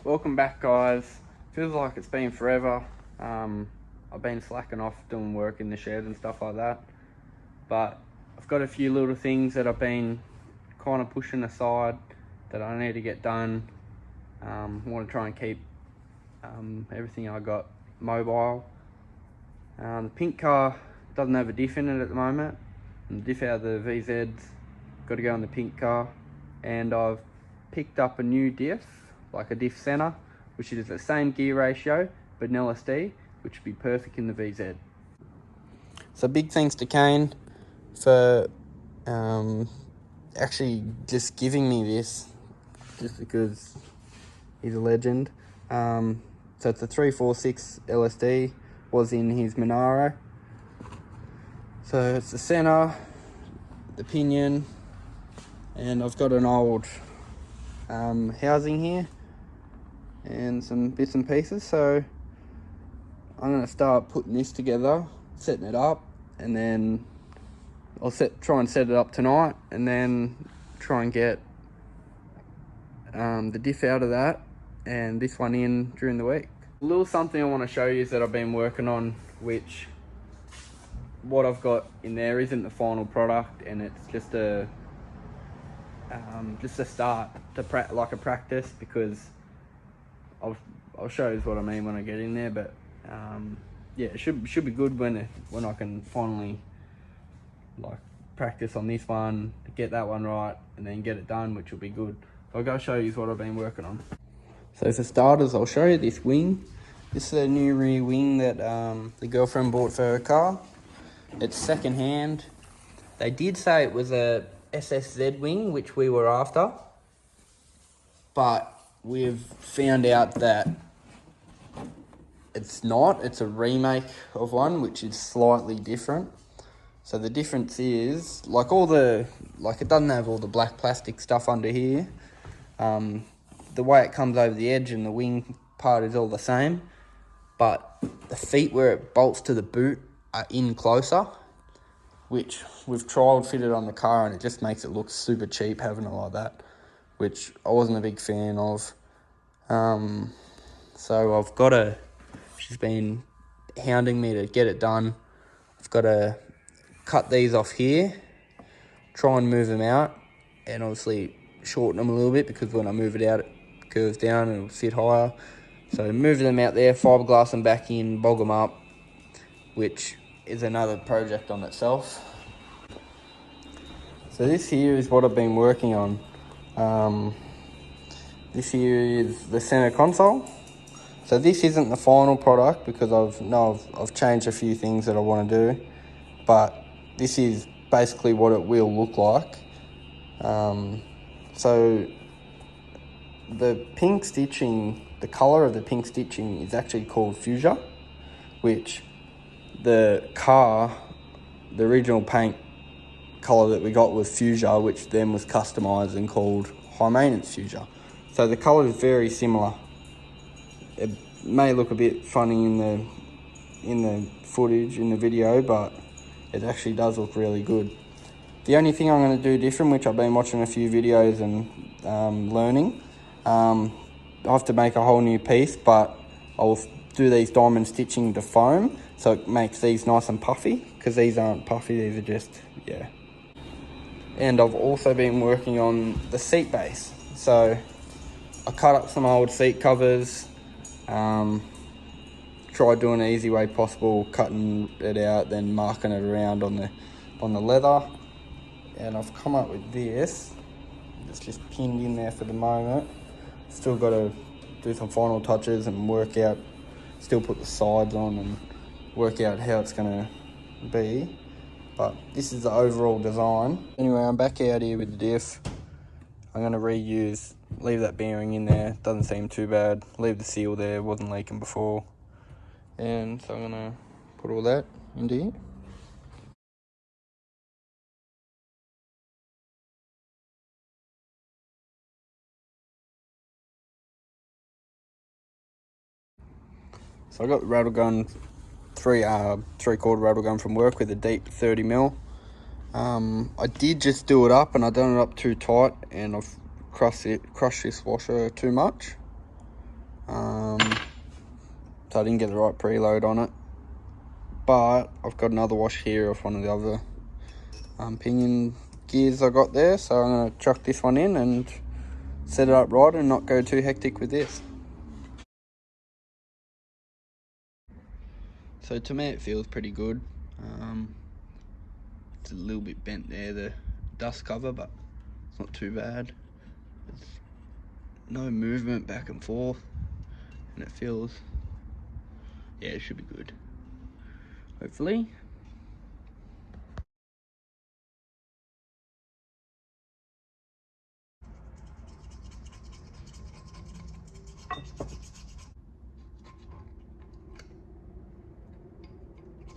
Welcome back, guys. Feels like it's been forever. I've been slacking off doing work in the shed and stuff like that, but I've got a few little things that I've been kind of pushing aside that I need to get done. I want to try and keep everything I got mobile. The pink car doesn't have a diff in it at the moment, and the diff out of the VZ's got to go in the pink car, and I've picked up a new diff, like a diff center, which is the same gear ratio but an LSD, which would be perfect in the VZ. So big thanks to Kane for actually just giving me this, just because he's a legend. So it's a 346 LSD, was in his Monaro. So it's the center, the pinion, and I've got an old housing here and some bits and pieces. So I'm going to start putting this together, setting it up, and then I'll try and set it up tonight, and then try and get the diff out of that and this one in during the week. A little something I want to show you is that I've been working on, which what I've got in there isn't the final product, and it's just a start to like a practice, because I'll show you what I mean when I get in there. But yeah, it should be good when I can finally like practice on this one, get that one right, and then get it done, which will be good. So I'll go show you what I've been working on. So for starters, I'll show you this wing. This is a new rear wing that the girlfriend bought for her car. It's second hand. They did say it was a SSZ wing, which we were after, but we've found out that it's not. It's a remake of one, which is slightly different. So the difference is, like it doesn't have all the black plastic stuff under here. The way it comes over the edge and the wing part is all the same, but the feet where it bolts to the boot are in closer, which we've trial fitted on the car, and it just makes it look super cheap having it like that, which I wasn't a big fan of. So she's been hounding me to get it done. I've got to cut these off here, try and move them out, and obviously shorten them a little bit, because when I move it out, it curves down and it'll sit higher. So move them out there, fiberglass them back in, bog them up, which is another project on itself. So this here is what I've been working on. This here is the center console. So this isn't the final product, because I've changed a few things that I want to do, but this is basically what it will look like. So the pink stitching, the color of the pink stitching is actually called fuchsia, which the original paint color that we got was fuchsia, which then was customized and called high maintenance fuchsia. So the color is very similar. It may look a bit funny in the footage, in the video, but it actually does look really good. The only thing I'm going to do different, which I've been watching a few videos and learning, I have to make a whole new piece, but I'll do these diamond stitching to foam, so it makes these nice and puffy, because these aren't puffy, these are just, yeah. And I've also been working on the seat base. So I cut up some old seat covers, tried doing the easy way possible, cutting it out, then marking it around on the leather, and I've come up with this. It's just pinned in there for the moment. Still got to do some final touches and work out, still put the sides on and work out how it's going to be, but this is the overall design. Anyway, I'm back out here with the diff. I'm going to leave that bearing in there, doesn't seem too bad, leave the seal there, wasn't leaking before, and so I'm going to put all that into here. So I got the rattle gun, three-quarter rattle gun from work with a deep 30mm. I did just do it up, and I done it up too tight, and I've crushed this washer too much. So I didn't get the right preload on it. But I've got another wash here of one of the other pinion gears I got there, so I'm going to chuck this one in and set it up right and not go too hectic with this. So to me it feels pretty good. It's a little bit bent there, the dust cover, but it's not too bad. There's no movement back and forth, and it feels, yeah, it should be good, hopefully.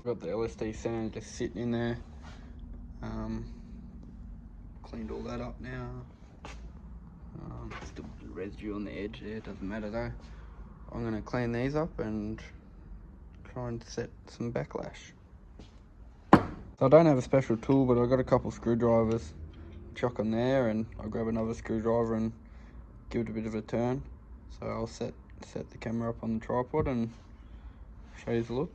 Got the LSD sand just sitting in there. Cleaned all that up now. Still residue on the edge there, doesn't matter though. I'm going to clean these up and try and set some backlash. So I don't have a special tool, but I've got a couple screwdrivers. Chuck them there, and I'll grab another screwdriver and give it a bit of a turn. So I'll set the camera up on the tripod and show you the look.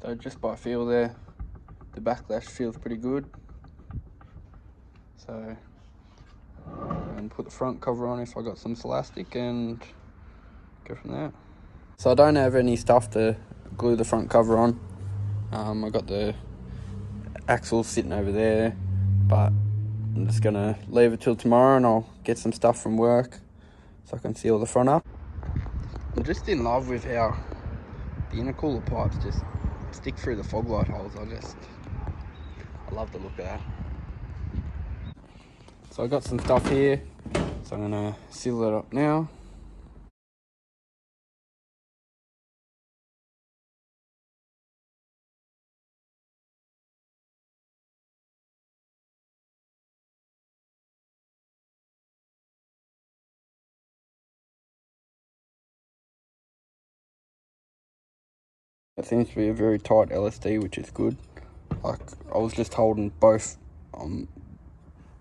So just by feel there, the backlash feels pretty good. So, and put the front cover on if I got some elastic and go from there. So I don't have any stuff to glue the front cover on. I got the axle sitting over there, but I'm just gonna leave it till tomorrow and I'll get some stuff from work so I can seal the front up. I'm just in love with how the intercooler pipes just stick through the fog light holes. I love the look of that. So I got some stuff here, so I'm gonna seal it up now. It seems to be a very tight LSD, which is good. Like, I was just holding both,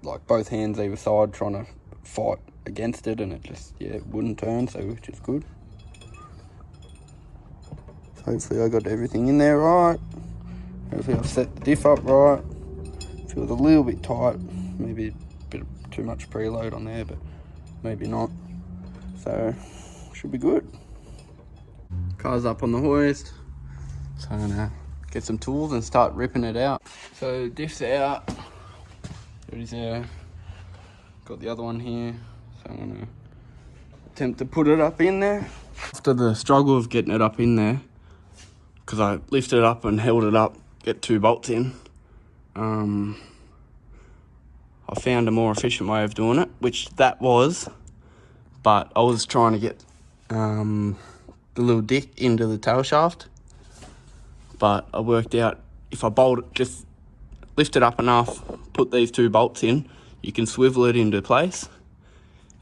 like both hands either side, trying to fight against it, and it just, yeah, it wouldn't turn, so which is good. So hopefully I got everything in there right. Hopefully I've set the diff up right. Feels a little bit tight, maybe a bit too much preload on there, but maybe not. So, should be good. Car's up on the hoist. So I'm gonna get some tools and start ripping it out. So diff's out. There it is there. Got the other one here. So I'm gonna attempt to put it up in there. After the struggle of getting it up in there, because I lifted it up and held it up, get 2 bolts in, I found a more efficient way of doing it, which that was, but I was trying to get the little dick into the tail shaft. But I worked out if I just lift it up enough, put these 2 bolts in, you can swivel it into place.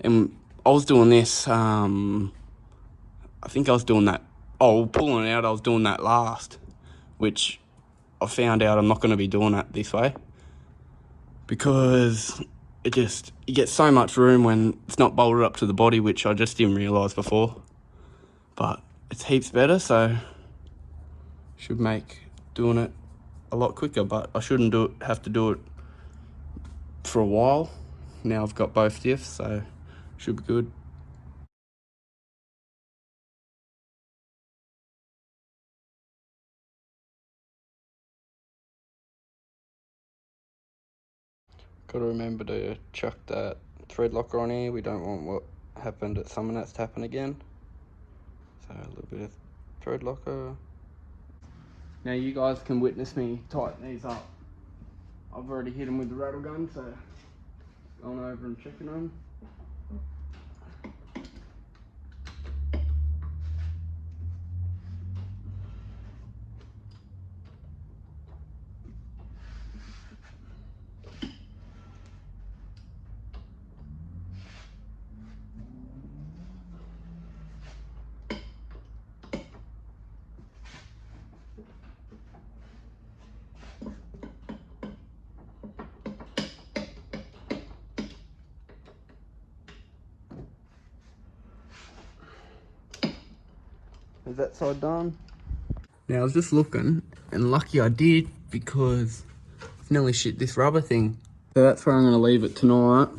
And I was doing this, I think I was doing that, pulling it out, I was doing that last, which I found out I'm not going to be doing that this way. Because you get so much room when it's not bolted up to the body, which I just didn't realise before. But it's heaps better, so should make doing it a lot quicker, but I shouldn't have to do it for a while. Now I've got both diffs, so should be good. Got to remember to chuck that thread locker on here. We don't want what happened at Summernats to happen again. So a little bit of thread locker. Now you guys can witness me tighten these up. I've already hit them with the rattle gun, so going over and checking them. Is that side done? Now I was just looking, and lucky I did, because it's nearly shit this rubber thing. So that's where I'm gonna leave it tonight.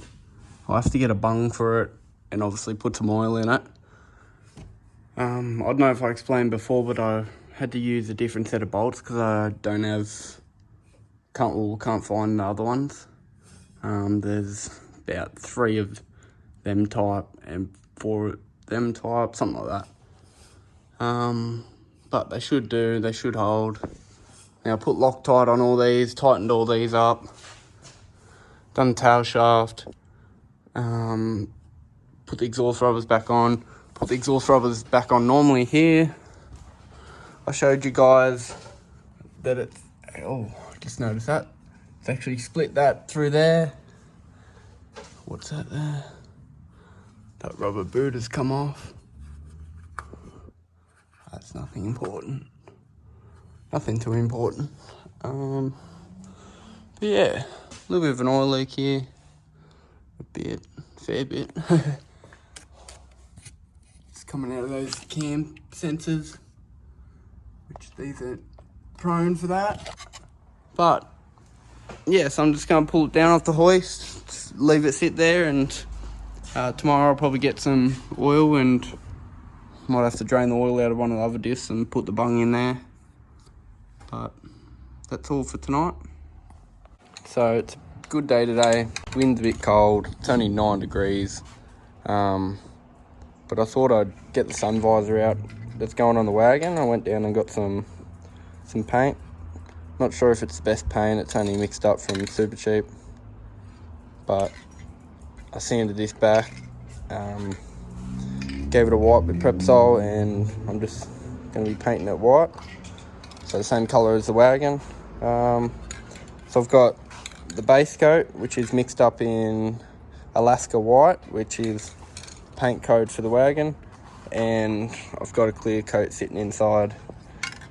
I'll have to get a bung for it and obviously put some oil in it. I don't know if I explained before, but I had to use a different set of bolts because I can't find the other ones. There's about 3 of them type and 4 of them type, something like that. But they should hold. Now I put Loctite on all these, tightened all these up, done the tail shaft, put the exhaust rubbers back on, normally here. I showed you guys that it's, oh, just noticed that. It's actually split that through there. What's that there? That rubber boot has come off. That's nothing important. Nothing too important. But yeah, a little bit of an oil leak here. Fair bit. It's coming out of those cam sensors, which these are prone for that. But yeah, so I'm just gonna pull it down off the hoist, just leave it sit there, and tomorrow I'll probably get some oil and might have to drain the oil out of one of the other diffs and put the bung in there. But that's all for tonight. So it's a good day today. Wind's a bit cold. It's only 9 degrees. But I thought I'd get the sun visor out that's going on the wagon. I went down and got some paint. Not sure if it's the best paint. It's only mixed up from Supercheap. But I sanded this back. Gave it a white with Prepsol, and I'm just going to be painting it white. So the same colour as the wagon. So I've got the base coat, which is mixed up in Alaska white, which is paint code for the wagon, and I've got a clear coat sitting inside,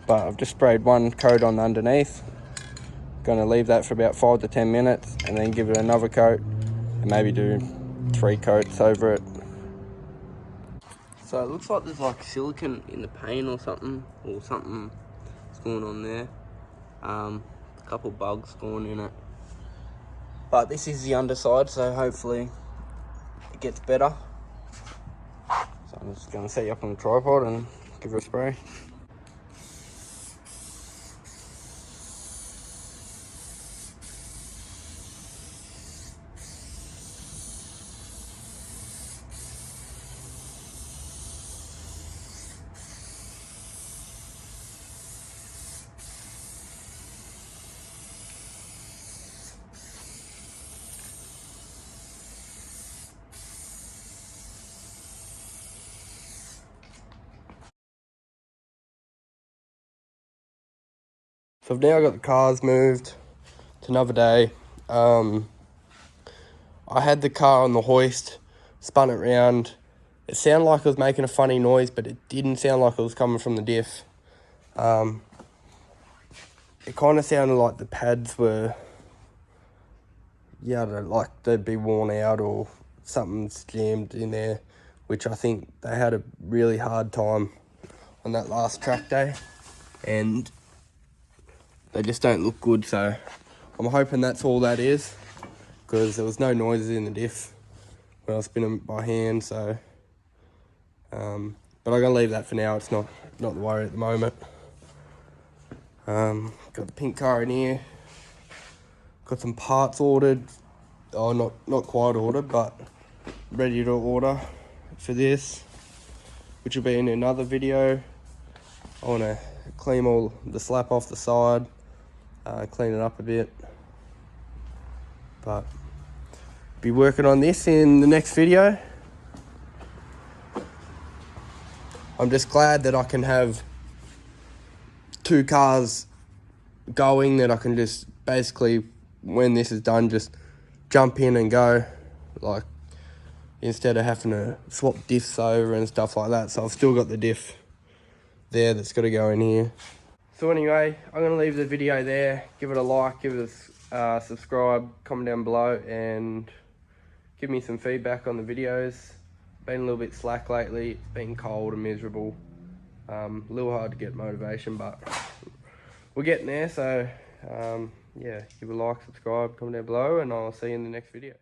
but I've just sprayed one coat on underneath. Going to leave that for about 5 to 10 minutes and then give it another coat and maybe do 3 coats over it. So it looks like there's like silicone in the paint or something's going on there. A couple bugs going in it, but this is the underside, so hopefully it gets better. So I'm just going to set you up on the tripod and give it a spray. So I've now got the cars moved to another day. I had the car on the hoist, spun it round. It sounded like it was making a funny noise, but it didn't sound like it was coming from the diff. It kind of sounded like the pads were, like they'd be worn out or something's jammed in there, which I think they had a really hard time on that last track day, and they just don't look good. So I'm hoping that's all that is, because there was no noises in the diff when I was spinning by hand. So, but I'm gonna leave that for now. It's not the worry at the moment. Got the pink car in here. Got some parts ordered. Oh, not quite ordered, but ready to order for this, which will be in another video. I want to clean all the slap off the side, clean it up a bit, but be working on this in the next video. I'm just glad that I can have 2 cars going, that I can just basically, when this is done, just jump in and go, like, instead of having to swap diffs over and stuff like that. So I've still got the diff there that's got to go in here. So anyway, I'm going to leave the video there. Give it a like, give it a subscribe, comment down below, and give me some feedback on the videos. Been a little bit slack lately. It's been cold and miserable. A little hard to get motivation, but we're getting there. So yeah, give a like, subscribe, comment down below, and I'll see you in the next video.